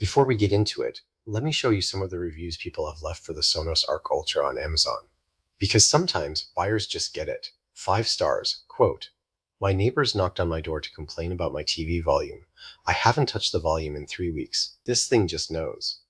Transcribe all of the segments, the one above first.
Before we get into it, let me show you some of the reviews people have left for the Sonos Arc Ultra on Amazon. Because sometimes buyers just get it. 5 stars, quote, "My neighbors knocked on my door to complain about my TV volume. I haven't touched the volume in 3 weeks. This thing just knows."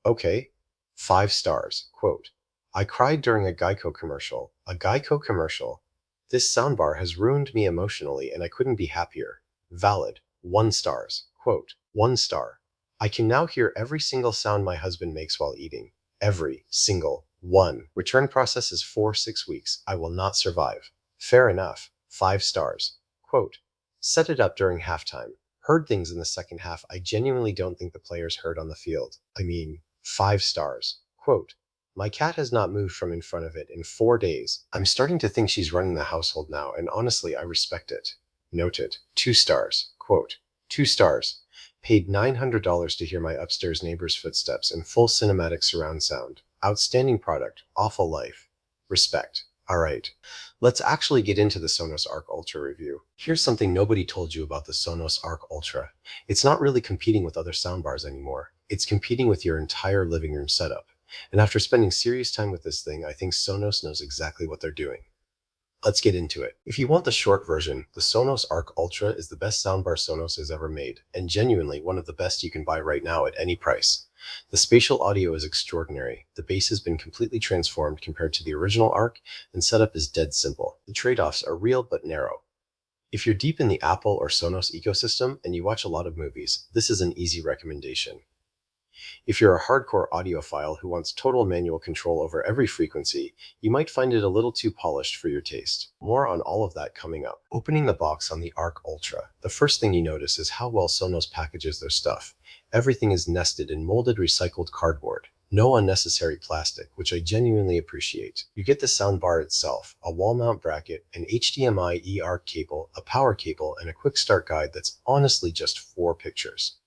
Okay. 5 stars, quote, "I cried during a Geico commercial. A Geico commercial? This soundbar has ruined me emotionally and I couldn't be happier." Valid. 1 stars, quote, "1 star. I can now hear every single sound my husband makes while eating. Every single one. Return process is 4-6 weeks. I will not survive." Fair enough. 5 stars. Quote, "Set it up during halftime. Heard things in the second half I genuinely don't think the players heard on the field. I mean, 5 stars. Quote, "My cat has not moved from in front of it in 4 days. I'm starting to think she's running the household now, and honestly, I respect it." Noted. 2 stars. Quote, "2 stars. Paid $900 to hear my upstairs neighbor's footsteps in full cinematic surround sound. Outstanding product. Awful life. Respect." Alright, let's actually get into the Sonos Arc Ultra review. Here's something nobody told you about the Sonos Arc Ultra. It's not really competing with other soundbars anymore. It's competing with your entire living room setup. And after spending serious time with this thing, I think Sonos knows exactly what they're doing. Let's get into it. If you want the short version, the Sonos Arc Ultra is the best soundbar Sonos has ever made, and genuinely one of the best you can buy right now at any price. The spatial audio is extraordinary. The bass has been completely transformed compared to the original Arc, and setup is dead simple. The trade-offs are real but narrow. If you're deep in the Apple or Sonos ecosystem and you watch a lot of movies, this is an easy recommendation. If you're a hardcore audiophile who wants total manual control over every frequency, you might find it a little too polished for your taste. More on all of that coming up. Opening the box on the Arc Ultra, the first thing you notice is how well Sonos packages their stuff. Everything is nested in molded recycled cardboard. No unnecessary plastic, which I genuinely appreciate. You get the soundbar itself, a wall mount bracket, an HDMI eARC cable, a power cable, and a quick start guide that's honestly just 4 pictures.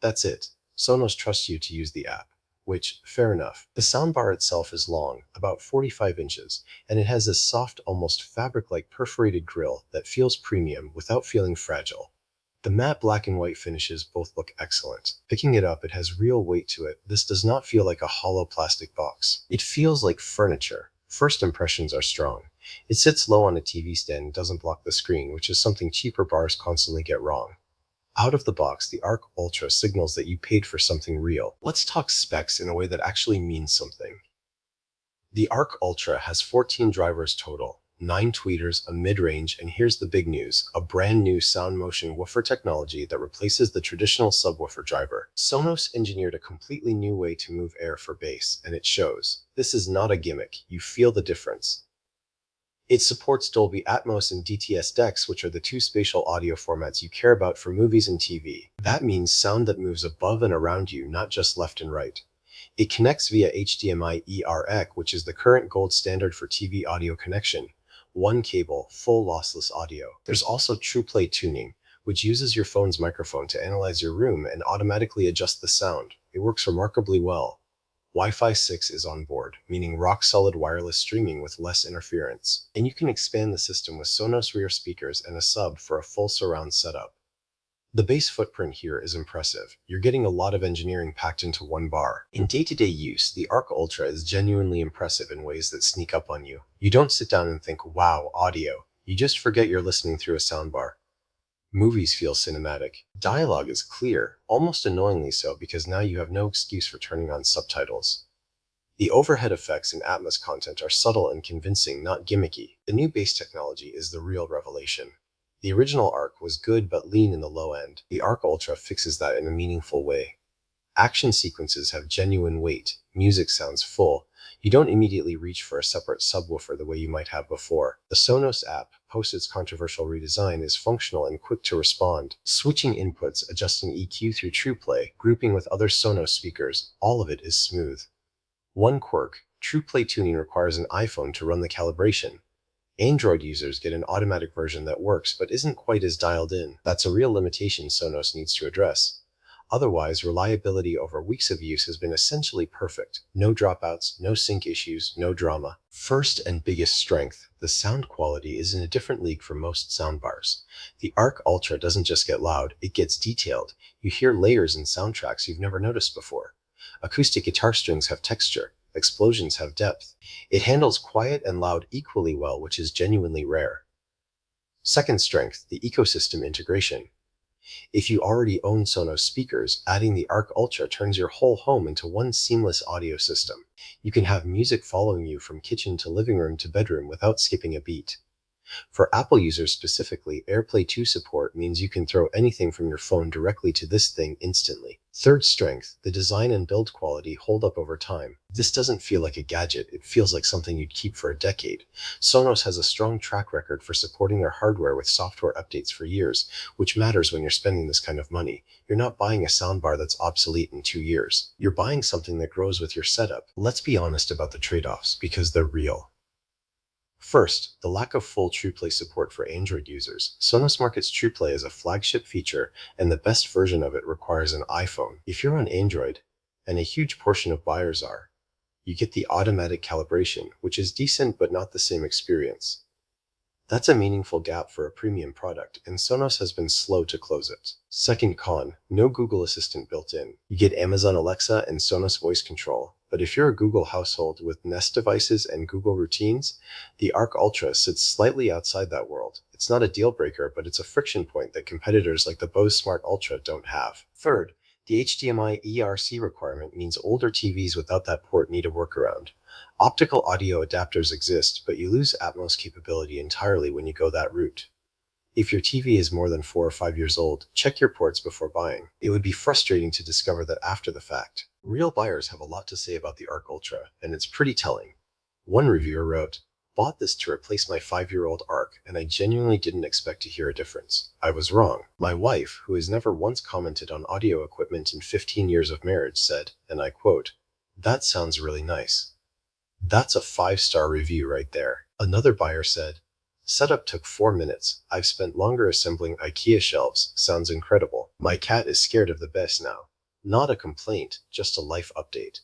That's it. Sonos trusts you to use the app, which, fair enough. The soundbar itself is long, about 45 inches, and it has this soft, almost fabric-like perforated grille that feels premium without feeling fragile. The matte black and white finishes both look excellent. Picking it up, it has real weight to it. This does not feel like a hollow plastic box. It feels like furniture. First impressions are strong. It sits low on a TV stand and doesn't block the screen, which is something cheaper bars constantly get wrong. Out of the box, the Arc Ultra signals that you paid for something real. Let's talk specs in a way that actually means something. The Arc Ultra has 14 drivers total, 9 tweeters, a mid-range, and here's the big news, a brand new sound motion woofer technology that replaces the traditional subwoofer driver. Sonos engineered a completely new way to move air for bass, and it shows. This is not a gimmick. You feel the difference. It supports Dolby Atmos and DTS decks, which are the 2 spatial audio formats you care about for movies and TV. That means sound that moves above and around you, not just left and right. It connects via HDMI eARC, which is the current gold standard for TV audio connection. 1 cable, full lossless audio. There's also TruePlay tuning, which uses your phone's microphone to analyze your room and automatically adjust the sound. It works remarkably well. Wi-Fi 6 is on board, meaning rock-solid wireless streaming with less interference. And you can expand the system with Sonos rear speakers and a sub for a full surround setup. The bass footprint here is impressive. You're getting a lot of engineering packed into one bar. In day-to-day use, the Arc Ultra is genuinely impressive in ways that sneak up on you. You don't sit down and think, wow, audio. You just forget you're listening through a soundbar. Movies feel cinematic. Dialogue is clear, almost annoyingly so because now you have no excuse for turning on subtitles. The overhead effects and Atmos content are subtle and convincing, not gimmicky. The new bass technology is the real revelation. The original Arc was good but lean in the low end. The Arc Ultra fixes that in a meaningful way. Action sequences have genuine weight. Music sounds full. You don't immediately reach for a separate subwoofer the way you might have before. The Sonos app, post its controversial redesign, is functional and quick to respond. Switching inputs, adjusting EQ through TruePlay, grouping with other Sonos speakers, all of it is smooth. One quirk, TruePlay tuning requires an iPhone to run the calibration. Android users get an automatic version that works but isn't quite as dialed in. That's a real limitation Sonos needs to address. Otherwise, reliability over weeks of use has been essentially perfect. No dropouts, no sync issues, no drama. First and biggest strength, the sound quality is in a different league from most soundbars. The Arc Ultra doesn't just get loud, it gets detailed. You hear layers and soundtracks you've never noticed before. Acoustic guitar strings have texture. Explosions have depth. It handles quiet and loud equally well, which is genuinely rare. Second strength, the ecosystem integration. If you already own Sonos speakers, adding the Arc Ultra turns your whole home into one seamless audio system. You can have music following you from kitchen to living room to bedroom without skipping a beat. For Apple users specifically, AirPlay 2 support means you can throw anything from your phone directly to this thing instantly. Third strength, the design and build quality hold up over time. This doesn't feel like a gadget, it feels like something you'd keep for a decade. Sonos has a strong track record for supporting their hardware with software updates for years, which matters when you're spending this kind of money. You're not buying a soundbar that's obsolete in 2 years. You're buying something that grows with your setup. Let's be honest about the trade-offs, because they're real. First, the lack of full TruePlay support for Android users. Sonos markets TruePlay as a flagship feature, and the best version of it requires an iPhone. If you're on Android, and a huge portion of buyers are, you get the automatic calibration, which is decent but not the same experience. That's a meaningful gap for a premium product, and Sonos has been slow to close it. Second con, no Google Assistant built in. You get Amazon Alexa and Sonos voice control, but if you're a Google household with Nest devices and Google routines, the Arc Ultra sits slightly outside that world. It's not a deal breaker, but it's a friction point that competitors like the Bose Smart Ultra don't have. Third, the HDMI ERC requirement means older TVs without that port need a workaround. Optical audio adapters exist, but you lose Atmos capability entirely when you go that route. If your TV is more than 4 or 5 years old, check your ports before buying. It would be frustrating to discover that after the fact. Real buyers have a lot to say about the Arc Ultra, and it's pretty telling. One reviewer wrote, "Bought this to replace my 5-year-old Arc, and I genuinely didn't expect to hear a difference. I was wrong." My wife, who has never once commented on audio equipment in 15 years of marriage, said, and I quote, "That sounds really nice." That's a 5-star review right there. Another buyer said, "Setup took 4 minutes. I've spent longer assembling IKEA shelves. Sounds incredible. My cat is scared of the best now." Not a complaint, just a life update.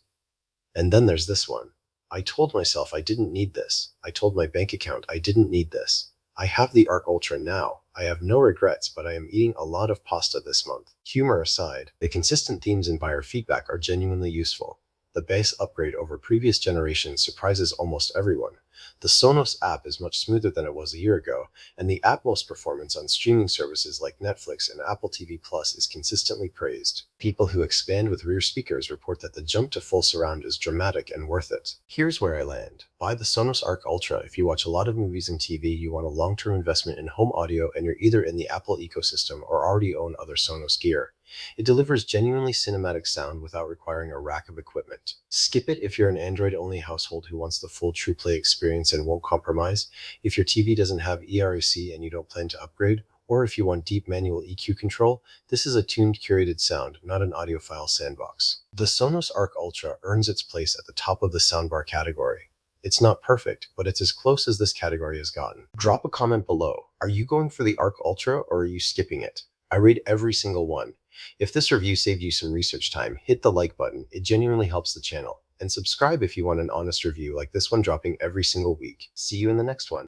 And then there's this one. "I told myself I didn't need this. I told my bank account I didn't need this. I have the Arc Ultra now. I have no regrets, but I am eating a lot of pasta this month." Humor aside, the consistent themes in buyer feedback are genuinely useful. The base upgrade over previous generations surprises almost everyone. The Sonos app is much smoother than it was a year ago, and the Atmos performance on streaming services like Netflix and Apple TV Plus is consistently praised. People who expand with rear speakers report that the jump to full surround is dramatic and worth it. Here's where I land. Buy the Sonos Arc Ultra if you watch a lot of movies and TV, you want a long-term investment in home audio, and you're either in the Apple ecosystem or already own other Sonos gear. It delivers genuinely cinematic sound without requiring a rack of equipment. Skip it if you're an Android-only household who wants the full TruePlay experience and won't compromise, if your TV doesn't have ERC and you don't plan to upgrade, or if you want deep manual EQ control. This is a tuned, curated sound, not an audiophile sandbox. The Sonos Arc Ultra earns its place at the top of the soundbar category. It's not perfect, but it's as close as this category has gotten. Drop a comment below. Are you going for the Arc Ultra or are you skipping it? I rate every single one. If this review saved you some research time, hit the like button. It genuinely helps the channel. And subscribe if you want an honest review like this one dropping every single week. See you in the next one.